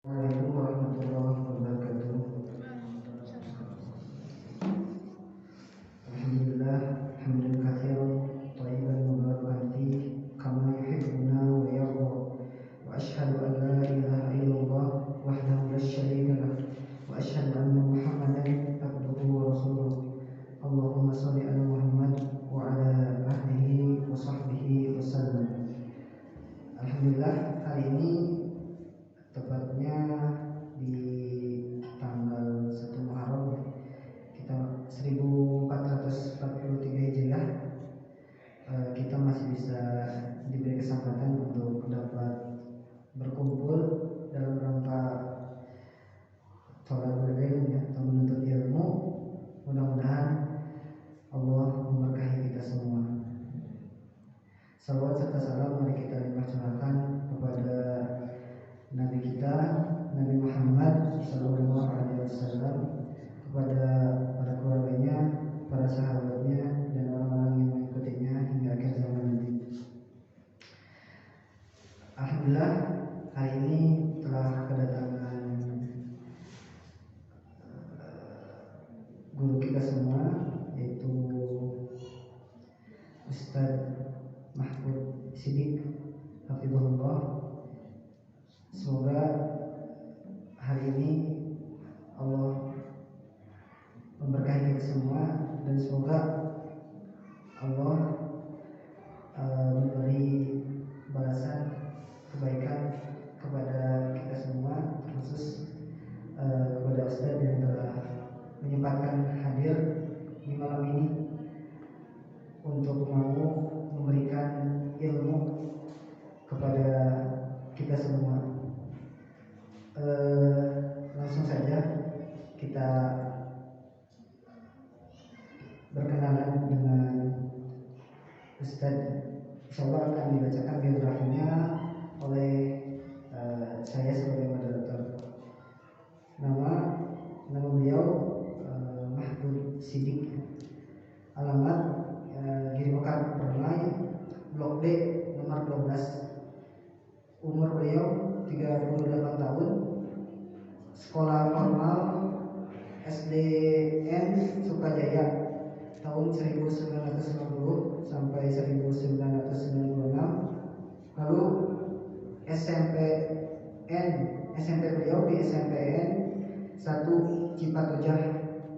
Assalamualaikum warahmatullahi wabarakatuh. Alhamdulillah, hamdan katsiran thayyiban mubarakan fihi kama yuhibbuna wa yarda. Wa asyhadu an la ilaha illallah wahdahu la syarika lah wa asyhadu anna Muhammadan abduhu wa rasuluh. Allahumma shalli ala Muhammad wa ala ahlihi wa sahbihi wa sallam. Alhamdulillah, hari ini tepatnya di tanggal 1 Muharram kita 1443 Hijriah, kita masih bisa diberi kesempatan untuk dapat berkumpul dalam rangka thalabul ilm, atau menuntut ilmu. Mudah-mudahan Allah memberkahi kita semua. Salawat serta salam mari kita limpahkan kepada Nabi kita, Nabi Muhammad SAW, kepada para keluarganya, para sahabatnya, dan orang-orang yang mengikutinya hingga akhir zaman nanti. Alhamdulillah, hari ini telah kedatangan guru kita semua, yaitu Ustadz Mahfud Siddiq Hafizahullah. Semoga hari ini Allah memberkahi kita semua, dan semoga Allah memberi balasan kebaikan kepada kita semua, khusus kepada Ustadz yang telah menyempatkan hadir di malam ini untuk mau memberikan ilmu kepada kita semua. Langsung saja kita berkenalan dengan Ustadz. Insyaallah akan dibacakan biografinya oleh saya sebagai moderator. Nama beliau Mahfud Siddiq. Alamat Giri Mekar Permai, Blok D nomor 12. Umur beliau 38 tahun. Sekolah formal SDN Sukajaya tahun 1990 sampai 1996. Lalu SMP beliau di SMPN 1 Cipatujah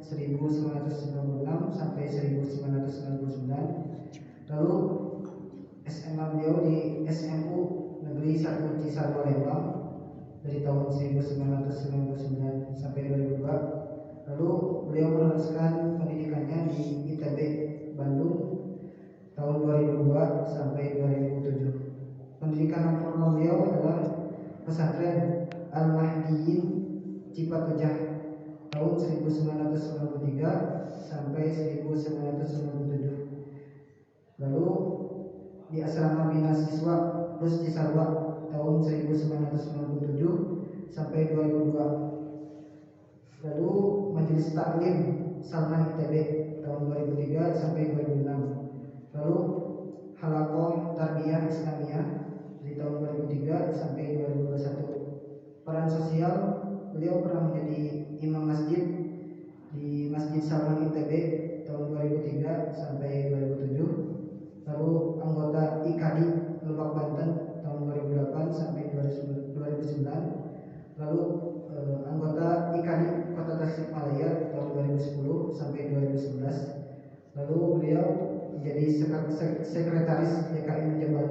1996 sampai 1999. Lalu SMA beliau di SMU Negeri 1 Cisarua Lembang dari tahun 1999 sampai 2002. Lalu beliau meneruskan pendidikannya di ITB Bandung tahun 2002 sampai 2007. Pendidikan non formal beliau adalah pesantren Al-Mahdiyin Cipatujah tahun 1993 sampai 1997. Lalu di asrama bina siswa Rus Cisarua tahun 1997 sampai 2002. Lalu Majelis Taklim Salman ITB tahun 2003 sampai 2006. Lalu Halaqah Tarbiyah Islamiyah di tahun 2003 sampai 2021. Peran sosial beliau pernah menjadi imam masjid di Masjid Salman ITB tahun 2003 sampai 2007. Lalu anggota IKADI Lebak Banten tahun 2008 sampai 2009. Lalu anggota IKADI Kota Tasikmalaya tahun 2010 sampai 2011. Lalu beliau menjadi sekretaris DKM Jawa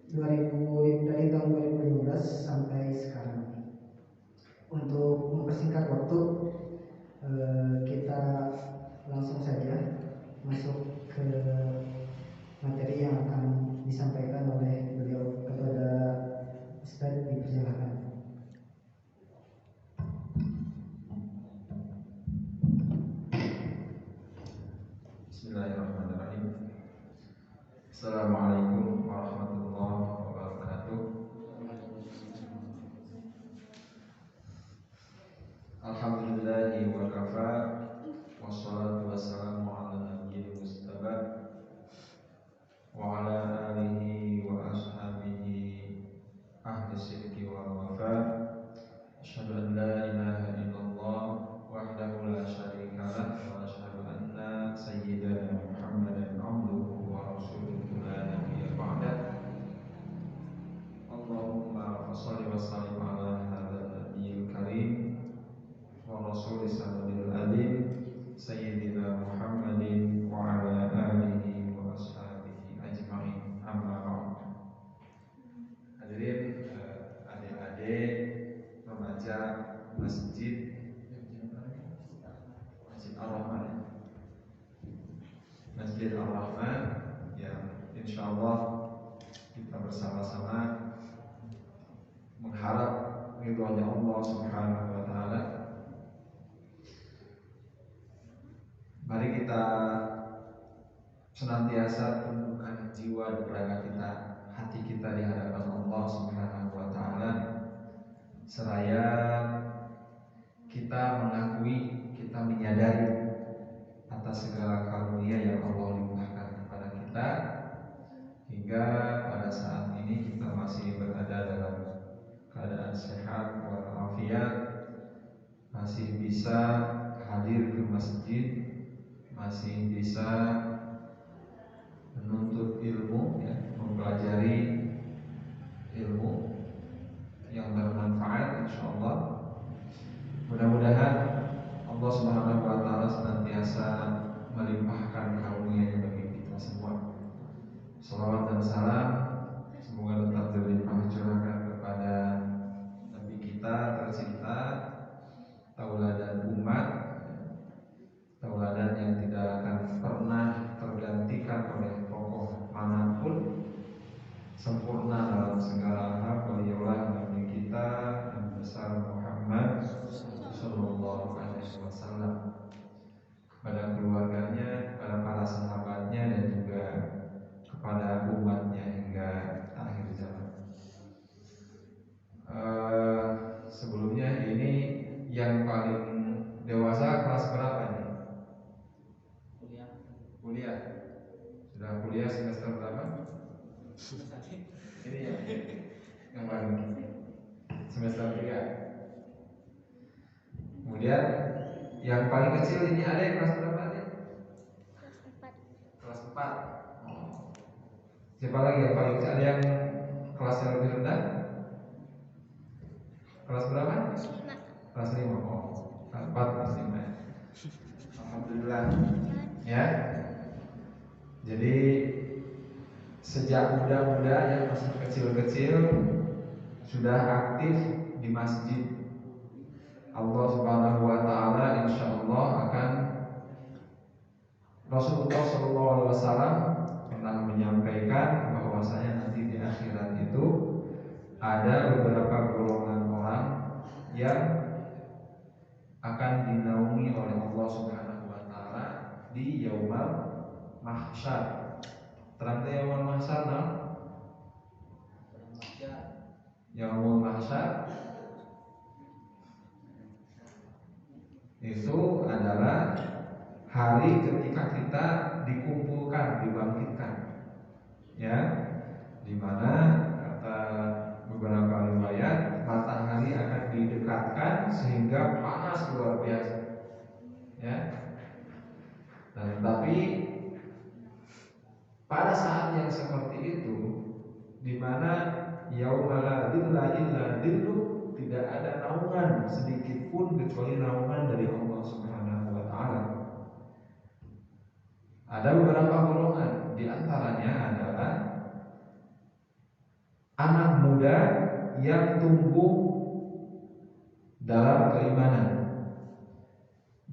Timur dari tahun 2015 sampai sekarang. Untuk mempersingkat waktu, kita langsung saja masuk ke materi yang akan disampaikan oleh beliau. Kepada Ustadz, dipersilakan. Bismillahirrahmanirrahim. Assalamualaikum warahmatullahi wabarakatuh. Alhamdulillahi wa kafa, wassalatu wassalamu ala nabiyil mustafa wa ala alihi wa ashabihi ahli sidqi wal wafa rasul sallallahu alaihi sayyidina Muhammadin wa ala alihi wa ashabihi ajma'in. Amma ba'd. Hadirin adik-adik remaja Masjid Ar-Rahman, Masjid Ar-Rahman yang insyaallah kita bersama-sama mengharap ridhonya Allah Subhanahu wa taala. Mari kita senantiasa tundukkan jiwa dan raga kita, hati kita di hadapan Allah Subhanahu wa taala, seraya kita mengakui, kita menyadari atas segala karunia yang Allah limpahkan kepada kita, hingga pada saat ini kita masih berada dalam keadaan sehat walafiat, masih bisa hadir ke masjid, masih bisa menuntut ilmu, ya, mempelajari ilmu yang bermanfaat insyaallah. Mudah-mudahan Allah Subhanahu wa taala senantiasa melimpahkan karunia-Nya bagi kita semua. Salawat dan salam semoga tetap berlimpah curahkan kepada Nabi kita tercinta, tauladan umat, tauladan yang tidak akan pernah tergantikan oleh tokoh manapun, sempurna dalam segala hal. Beliaulah Nabi kita Nabi besar Muhammad sallallahu alaihi wasallam, kepada keluarganya, kepada para sahabatnya, dan juga kepada umatnya hingga akhir zaman. Sebelumnya ini yang paling dewasa kelas berapa ini? Kuliah. Sudah kuliah semester berapa? Ini ya, yang paling semester 3. Kemudian yang paling kecil ini ada yang kelas berapa nih? Kelas 4. Oh. Siapa lagi yang paling kecil? Ada yang kelasnya lebih rendah? Kelas berapa? Kelas 5. Oh, kelas 4, kelas 5. Alhamdulillah. Ya. Jadi sejak muda-muda yang masih kecil-kecil sudah aktif di masjid. Allah Subhanahu wa taala insyaallah akan, Rasulullah sallallahu alaihi wasallam pernah menyampaikan bahwasanya nanti di akhirat itu ada beberapa golongan orang yang akan dinaungi oleh Allah Subhanahu wa taala di Yaumal Mahsyar. Terangnya Yaumal Mahsyar, nah? Yaumul Mahsyar itu adalah hari ketika kita dikumpulkan, dibangkitkan, ya, dimana kata beberapa riwayat matahari akan didekatkan sehingga panas luar biasa, ya. Dan tapi pada saat yang seperti itu, dimana yaumala dilla illa dillu, tidak ada naungan sedikit pun kecuali naungan dari Allah Subhanahu wa taala. Ada beberapa golongan, di antaranya adalah anak muda yang tumbuh dalam keimanan.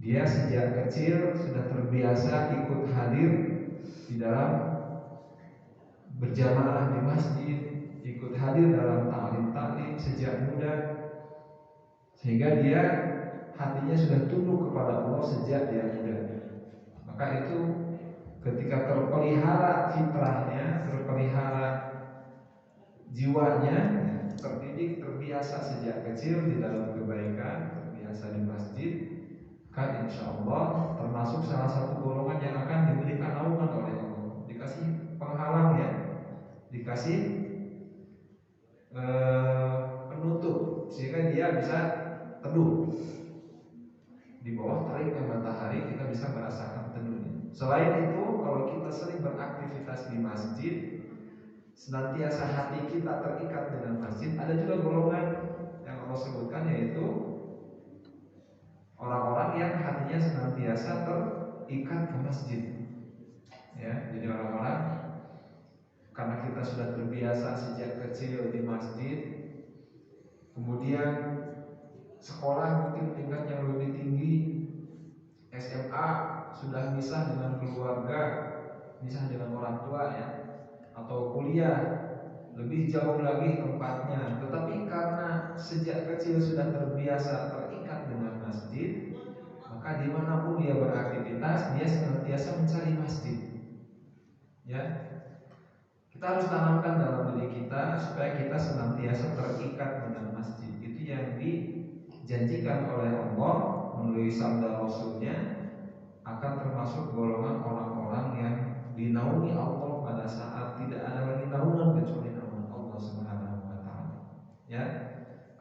Dia sejak kecil sudah terbiasa ikut hadir di dalam berjamaah di masjid, ikut hadir dalam ta'lim sejak muda, sehingga dia hatinya sudah tunduk kepada Allah sejak dia muda. Maka itu ketika terpelihara fitrahnya, terpelihara jiwanya, terdidik, terbiasa sejak kecil di dalam kebaikan, terbiasa di masjid, kan insya Allah termasuk salah satu golongan yang akan diberikan naungan oleh Allah, dikasih penghalang, ya, dikasih penutup, sehingga dia bisa teduh di bawah teriknya matahari. Kita bisa merasakan teduhnya. Selain itu, kalau kita sering beraktivitas di masjid, senantiasa hati kita terikat dengan masjid, ada juga golongan yang Allah sebutkan, yaitu orang-orang yang hatinya senantiasa terikat ke masjid. Ya, jadi orang-orang karena kita sudah terbiasa sejak kecil di masjid, kemudian sekolah mungkin tingkat yang lebih tinggi, SMA sudah misah dengan keluarga, misah dengan orang tua ya, atau kuliah lebih jauh lagi tempatnya. Tetapi karena sejak kecil sudah terbiasa terikat dengan masjid, maka dimanapun dia beraktivitas dia senantiasa mencari masjid. Ya, kita harus tanamkan dalam diri kita supaya kita senantiasa terikat dengan masjid. Itu yang dijanjikan oleh Allah melalui sabda Rasulnya, akan termasuk golongan orang-orang yang dinaungi Allah pada saat tidak ada lagi naungan kecuali naungan Allah Subhanahu wa taala. Ya.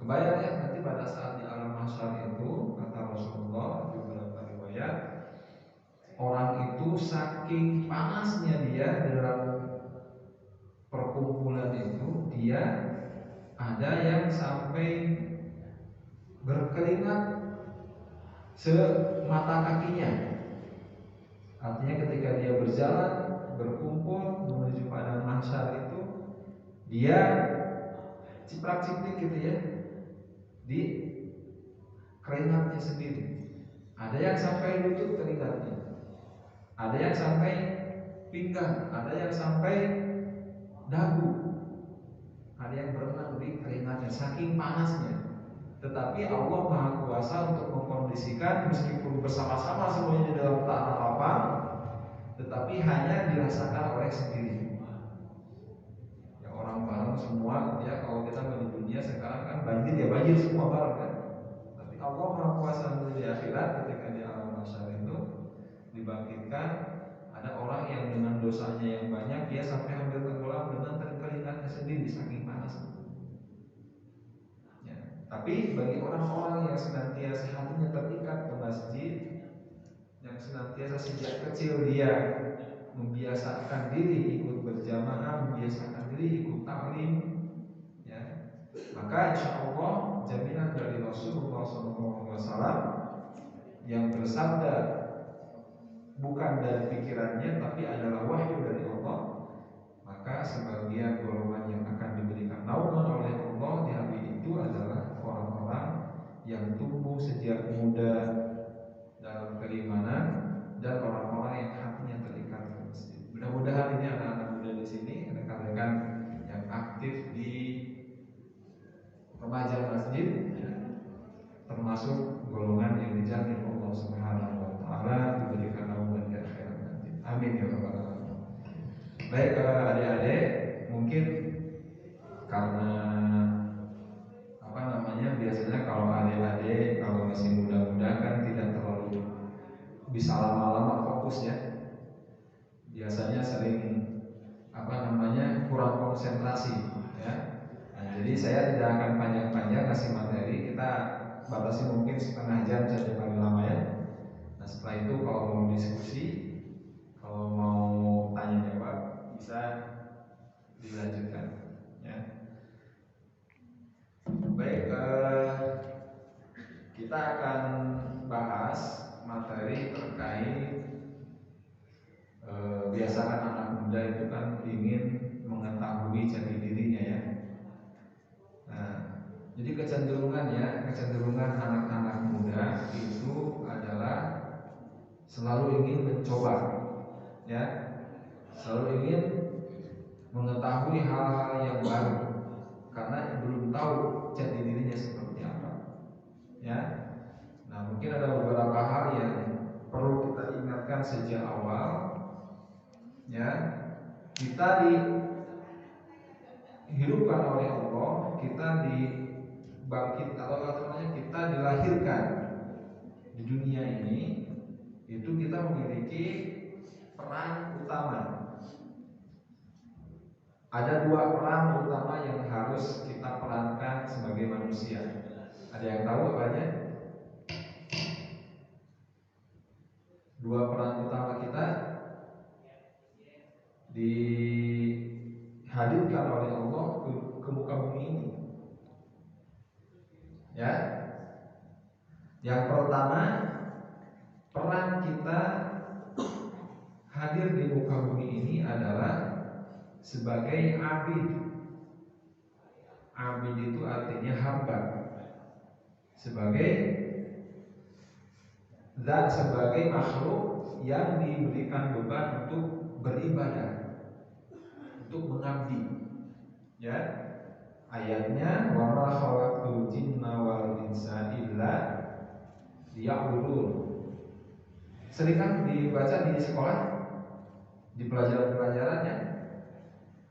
Kebayang ya nanti pada saat di alam mahsyar itu, kata Rasulullah di beberapa riwayat, orang itu saking panasnya dia dalam perkumpulan itu, dia ada yang sampai berkeringat semata kakinya. Artinya ketika dia berjalan berkumpul menuju padang mahsyar itu, dia ciprak-ciprik gitu ya di keringatnya sendiri. Ada yang sampai lutut keringatnya, ada yang sampai pinggang, ada yang sampai dagu, ada yang berenang di keringatnya saking panasnya. Tetapi Allah Maha Kuasa untuk mengkondisikan meskipun bersama-sama semuanya di dalam tanah lapang, tetapi hanya dirasakan oleh sendiri. Ya orang bareng semua ya, kalau kita di dunia sekarang kan banjir ya banjir semua bareng kan. Tapi Allah Maha Kuasa di akhirat ketika di alam mahsyar itu dibangkitkan, ada orang yang dengan dosanya yang banyak dia sampai hampir tenggelam dengan keringatnya sendiri saking panasnya. Ya. Tapi bagi orang-orang yang senantiasa hatinya terikat ke masjid, yang senantiasa sejak kecil dia membiasakan diri ikut berjamaah, membiasakan diri ikut taklim, ya, maka insya Allah jaminan dari Rasulullah SAW yang bersabda bukan dari pikirannya tapi adalah wahyu dari Allah, maka sebagian golongan yang akan diberikan naungan oleh Allah di hari itu adalah orang-orang yang tumbuh sejak muda dalam keimanan dan orang-orang yang hatinya terikat ke masjid. Mudah-mudahan ini anak-anak muda di sini, rekan-rekan yang aktif di remaja masjid, ya, termasuk golongan yang dijamin Allah Subhanahu wa taala diberikan naungan di akhirat nanti. Amin ya rabbal alamin. Baik adik-adik, mungkin karena biasanya kalau adik-adik kalau masih muda-muda kan tidak terlalu bisa lama-lama fokus ya. Biasanya sering kurang konsentrasi ya. Nah, jadi saya tidak akan panjang-panjang kasih materi, kita batasi mungkin setengah jam saja paling lama ya. Nah setelah itu kalau mau diskusi, kalau mau tanya jawab bisa dilanjutkan ya. Baik, kita akan bahas materi terkait biasa kan anak muda itu kan ingin mengetahui jati dirinya ya. Nah, jadi kecenderungan anak-anak muda itu adalah selalu ingin mencoba, ya, selalu ingin mengetahui hal-hal yang baru karena belum tahu jati dirinya seperti apa, ya. Nah, mungkin ada beberapa hal yang perlu kita ingatkan sejak awal, ya. Kita dihidupkan oleh Allah, kita dibangkit atau namanya kita dilahirkan di dunia ini, itu kita memiliki peran utama. Ada dua peran utama yang harus kita perankan sebagai manusia. Ada yang tahu apanya? Dua peran utama kita dihadirkan oleh Allah ke muka bumi ini. Ya. Yang pertama pertama, peran kita hadir di muka bumi ini adalah sebagai abid. Abid itu artinya hamba. Sebagai zat, sebagai makhluk yang diberikan beban untuk beribadah, untuk mengabdi. Ya, ayatnya wa ma khalaqtul jinna wal insa illa liya'budun. Sering kan dibaca di sekolah, di pelajaran-pelajarannya.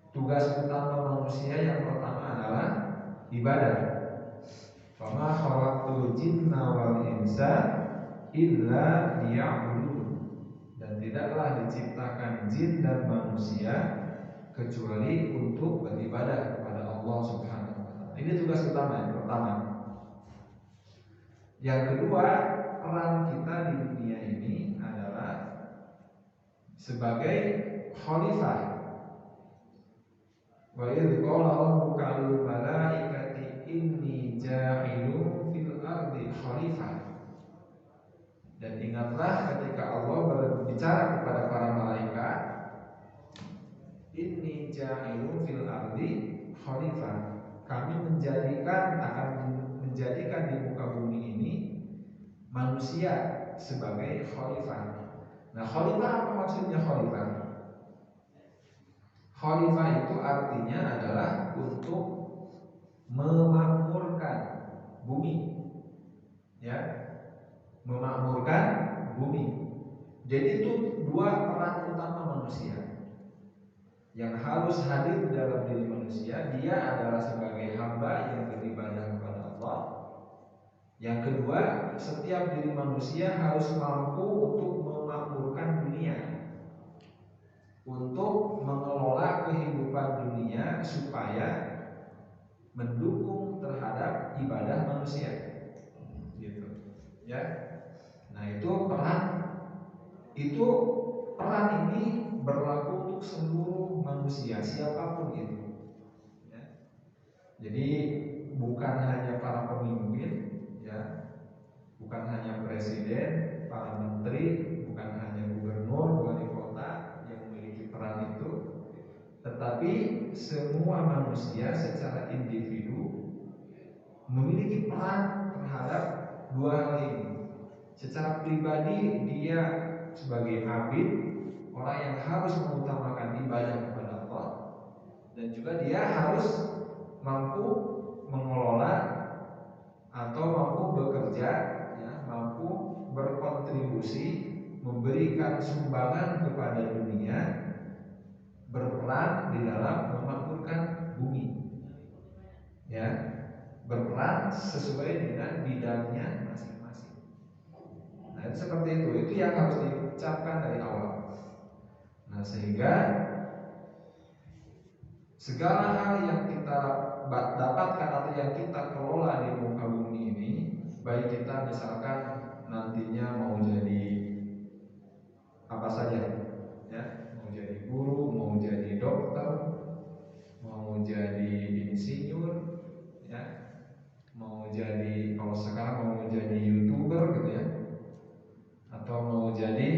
Tugas utama manusia yang pertama adalah ibadah. Wa ma khalaqtul jinna wal insa illa liya'budun. Dan tidaklah diciptakan jin dan manusia kecuali untuk beribadah kepada Allah Subhanahu wa taala. Ini tugas utama yang pertama. Yang kedua, peran kita di dunia ini adalah sebagai khalifah. Wa idz qala rabbuka lil malaikati inni ja'ilun fil ardi khalifah. Dan ingatlah ketika Allah berbicara kepada para malaikat, inni ja'ilun fil ardi khalifah. Kami akan menjadikan di muka bumi ini manusia sebagai khalifah. Nah, khalifah apa maksudnya khalifah? Khalifah itu artinya adalah untuk memakmurkan bumi. Ya, memakmurkan bumi. Jadi itu dua peran utama manusia yang harus hadir dalam diri manusia. Dia adalah sebagai hamba yang beribadah kepada Allah. Yang kedua, setiap diri manusia harus mampu untuk memakmurkan dunia, untuk mengelola kehidupan dunia supaya mendukung terhadap ibadah manusia. Gitu. Ya. Nah, peran ini berlaku untuk seluruh manusia, siapapun itu. Ya. Jadi bukan hanya para pemimpin, ya, bukan hanya presiden, para menteri, bukan hanya gubernur, wali kota yang memiliki peran itu, tetapi semua manusia secara individu memiliki peran terhadap dua hal ini. Secara pribadi dia sebagai abid, orang yang harus mengutamakan ibadah kepada Allah, dan juga dia harus mampu mengelola atau mampu bekerja, ya, mampu berkontribusi, memberikan sumbangan kepada dunia, berperan di dalam memakmurkan bumi. Ya, berperan sesuai dengan bidangnya masing-masing. Nah, itu seperti itu yang harus diucapkan dari awal. Nah, sehingga segala hal yang kita dapatkan atau yang kita kelola di muka bumi ini, baik kita misalkan nantinya mau jadi apa saja, ya, mau jadi guru, mau jadi dokter, mau jadi insinyur, ya, mau jadi, kalau sekarang mau jadi YouTuber gitu ya, atau mau jadi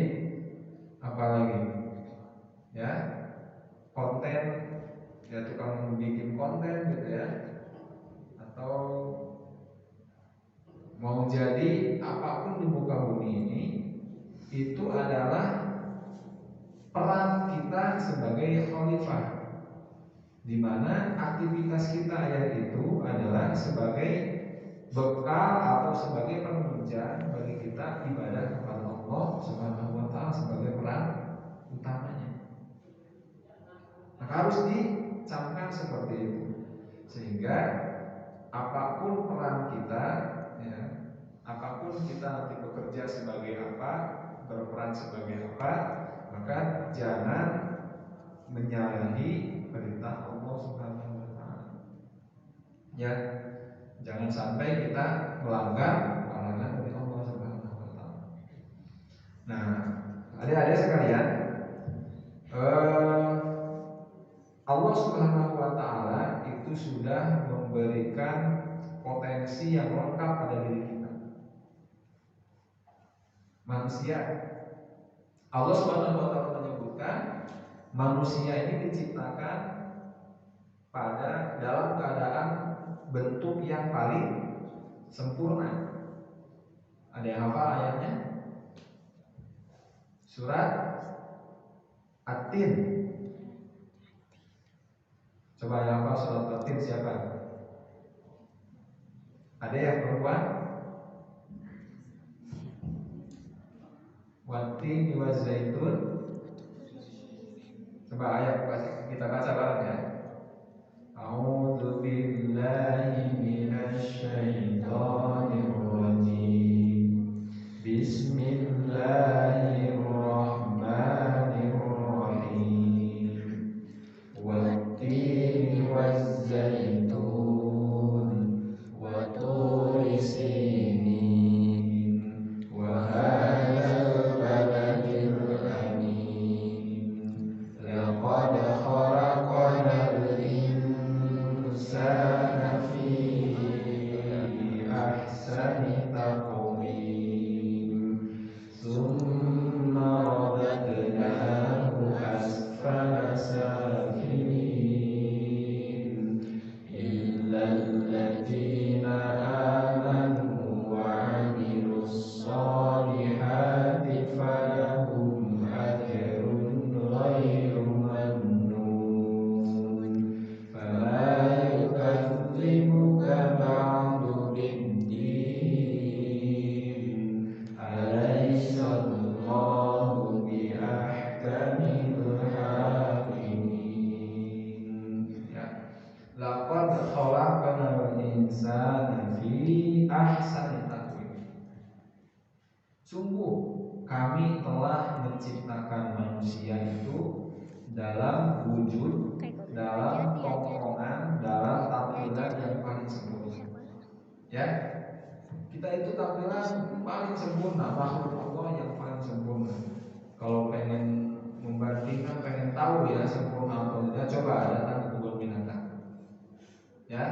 apa lagi, ya, konten, ya, tukang bikin konten gitu ya, atau mau jadi apapun di muka bumi ini, itu adalah peran kita sebagai khalifah, di mana aktivitas kita yang itu adalah sebagai bekal atau sebagai penunjang bagi kita ibadah kepada Allah Subhanahu wa taala sebagai peran utamanya. Maka harus dicamkan seperti itu, sehingga apapun peran kita, ya, apapun kita nanti bekerja sebagai apa, berperan sebagai apa, maka jangan menyalahi perintah Allah Subhanahu wa taala. Ya, jangan sampai kita melanggar larangan dari Allah Subhanahu wa taala. Nah, adik-adik sekalian, Allah Subhanahu wa taala itu sudah memberikan potensi yang lengkap pada diri kita. manusia. Allah Subhanahu wa taala menyebutkan manusia ini diciptakan pada dalam keadaan bentuk yang paling sempurna. Ada yang hafal ayatnya? Surat At-Tin. Coba yang hafal surat At-Tin siapa? Ada yang perempuan? Wat-tin wa zaitun. Coba ayat kita baca bareng ya. A'udzu billahi minasy syaithanir rajim. Bismillahirrahmanirrahim. Wat-tin waz zaitun wa turi sinin wa hadzal baladil amin. Laqad khalaqnal insana fi ahsani taqwim. Tsumma radadnahu asfala safilin. Illal ladzina amanu wa 'amilus solihati falahum ajrun ghairu mamnun. Fama yukadzibuka ba'du biddin. Alaysallahu biahkamil hakimin. Ya. Laqad khalaqnal insana fi ahsani taqwim. Sungguh kami telah menciptakan manusia itu dalam wujud, dalam tongkrongan, dalam tampilan yang paling sempurna. Ya, kita itu tampilan paling sempurna, makhluk Allah yang paling sempurna. Kalau pengen membandingkan, pengen tahu ya sempurna atau tidak, coba datang ke kebun binatang. Ya,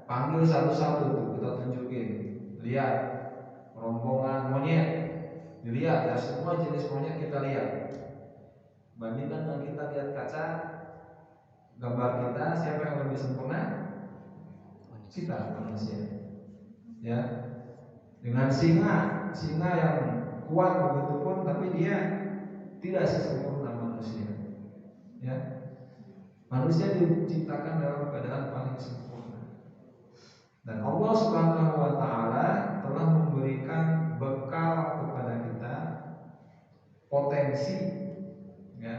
panggil satu-satu tuh, kita tunjukin. Lihat rombongan monyet, dilihat ya, semua jenis monyet kita lihat. Bandingkan dengan kita lihat kaca gambar kita, siapa yang lebih sempurna? Kita, manusia. Ya, dengan singa yang kuat begitu pun, tapi dia tidak sesempurna manusia. Ya, manusia diciptakan dalam keadaan paling sempurna. Dan Allah Subhanahu wa taala telah memberikan bekal kepada kita potensi, ya,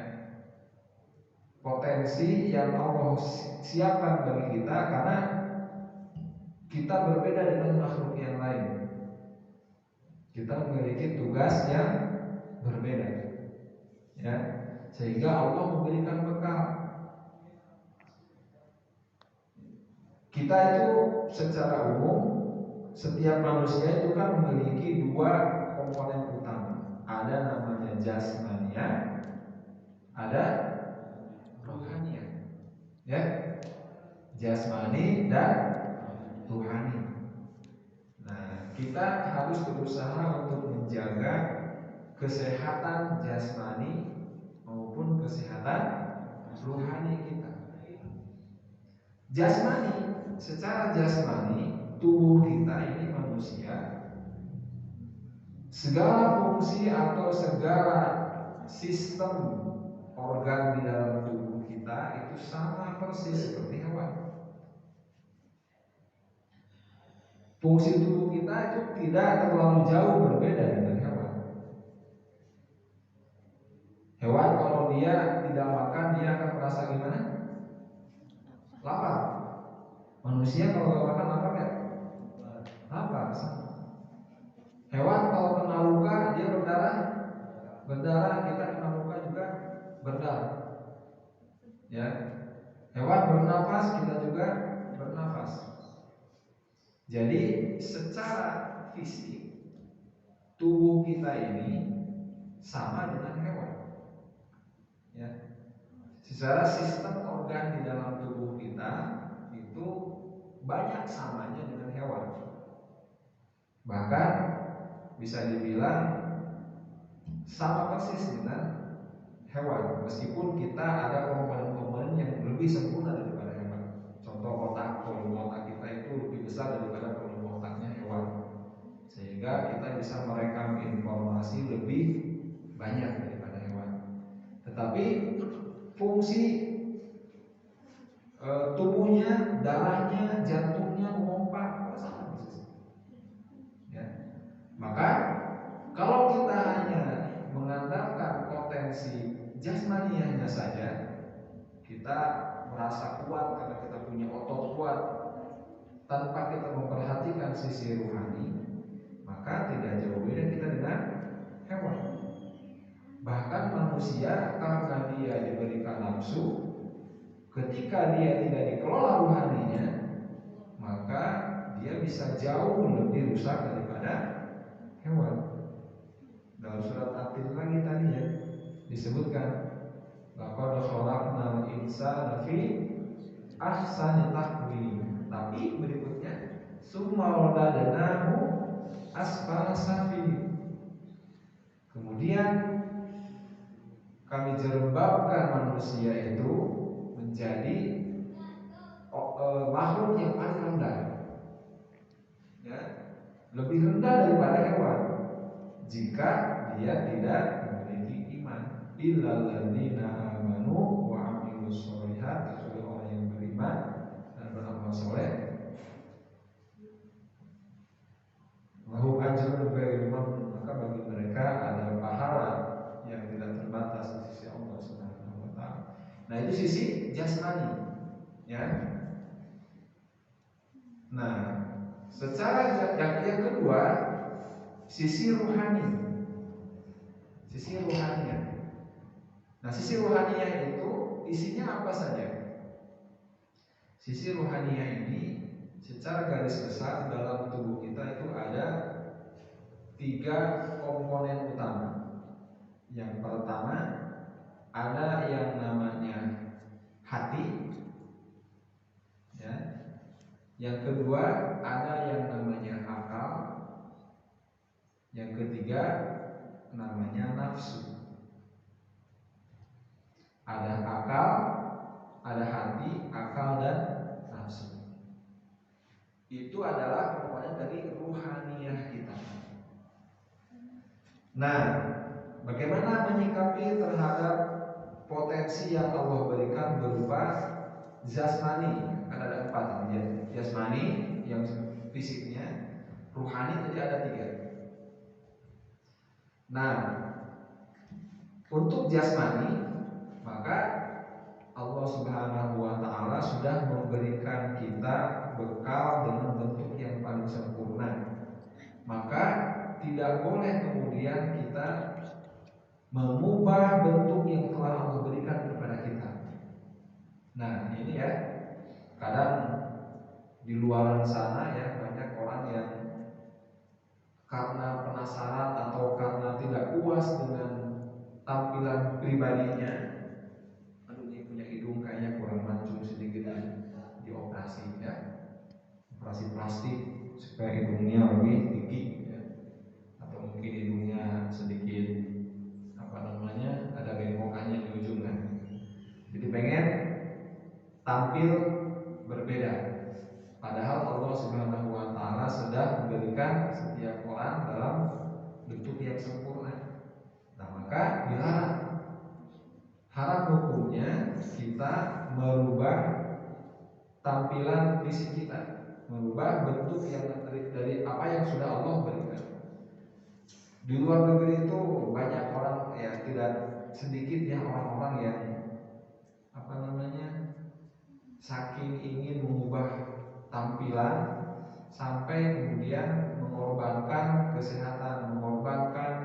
potensi yang Allah siapkan bagi kita karena kita berbeda dengan makhluk yang lain. Kita memiliki tugas yang berbeda, ya, sehingga Allah memberikan bekal. Kita itu secara umum, setiap manusia itu kan memiliki dua komponen utama. Ada namanya jasmania, ada rohania. Ya, jasmani dan rohani. Nah, kita harus berusaha untuk menjaga kesehatan jasmani maupun kesehatan rohani kita. Jasmani, secara jasmani, tubuh kita ini manusia, segala fungsi atau segala sistem organ di dalam tubuh kita itu sama persis seperti hewan. Fungsi tubuh kita itu tidak terlalu jauh berbeda dengan hewan. Hewan kalau dia tidak makan, dia akan merasa gimana? Lapar. Manusia kalau nggak makan lapar ya? Lapar. Hewan kalau kena luka dia berdarah, kita kena luka juga berdarah. Ya, hewan bernafas, kita juga bernafas. Jadi secara fisik tubuh kita ini sama dengan hewan. Ya, secara sistem organ di dalam tubuh kita itu banyak samanya dengan hewan. Bahkan bisa dibilang sama persis dengan hewan, meskipun kita ada komponen-komponen yang lebih sempurna daripada hewan. Contoh otak, volume otak kita itu lebih besar daripada volume otaknya hewan, sehingga kita bisa merekam informasi lebih banyak daripada hewan. Tetapi fungsi tubuhnya, darahnya, jantungnya, memompa sama persis. Ya. Maka kalau kita hanya mengandalkan potensi jasmaniahnya saja, kita merasa kuat karena kita punya otot kuat, tanpa kita memperhatikan sisi ruhani, maka tidak jauh beda kita dengan hewan. Bahkan manusia karena dia diberikan nafsu, ketika dia tidak dikelola ruhaninya, maka dia bisa jauh lebih rusak daripada hewan. Dalam surat At-Tin lagi tadi ya disebutkan, laqad khalaqnal insana fi ahsani taqwim. Tapi berikutnya, summa radadnahu asfala safilin. Kemudian kami jerembabkan manusia itu menjadi makhluk yang paling rendah, ya, lebih rendah daripada hewan jika dia tidak memiliki iman. Illal ladzina amanu wa amilus sholihat, kecuali orang yang beriman dan beramal soleh, lahum ajrun ghairu mamnun, maka bagi mereka ada pahala yang tidak terbatas di sisi Allah Subhanahu wa taala. Nah, itu sisi jasmani, ya. Nah, secara yang kedua, sisi ruhani. Sisi ruhaniah. Nah, sisi ruhaniah itu isinya apa saja? Sisi ruhaniah ini secara garis besar dalam tubuh kita itu ada 3 komponen utama. Yang pertama ada yang namanya hati, ya. Yang kedua ada yang namanya akal. Yang ketiga namanya nafsu. Ada akal, ada hati, akal, dan nafsu. Itu adalah komponen dari ruhaniyah kita. Nah, bagaimana menyikapi terhadap potensi yang Allah berikan berupa jasmani? Kan ada 4 ya. Jasmani yang fisiknya, ruhani tadi ada 3. Nah, untuk jasmani, maka Allah Subhanahu wa taala sudah memberikan kita bekal dengan bentuk yang paling sempurna. Maka tidak boleh kemudian kita mengubah bentuk yang telah Allah berikan kepada kita. Nah, ini ya, kadang di luar sana ya banyak orang yang karena penasaran atau karena tidak puas dengan tampilan pribadinya, aduh ini punya hidung kayaknya kurang mancung sedikit, dioperasi ya, operasi plastik supaya hidungnya lebih tinggi ya. Atau mungkin hidungnya sedikit ada bengkokannya di ujung kan. Jadi pengen tampil berbeda, padahal Allah Subhanahu wa taala sudah memberikan setiap orang dalam bentuk yang sempurna. Nah, maka dilarang, haram hukumnya kita merubah tampilan fisik kita, merubah bentuk yang dari apa yang sudah Allah berikan. Di luar negeri itu banyak orang ya, tidak sedikit ya orang-orang yang saking ingin mengubah tampilan sampai kemudian mengorbankan kesehatan, mengorbankan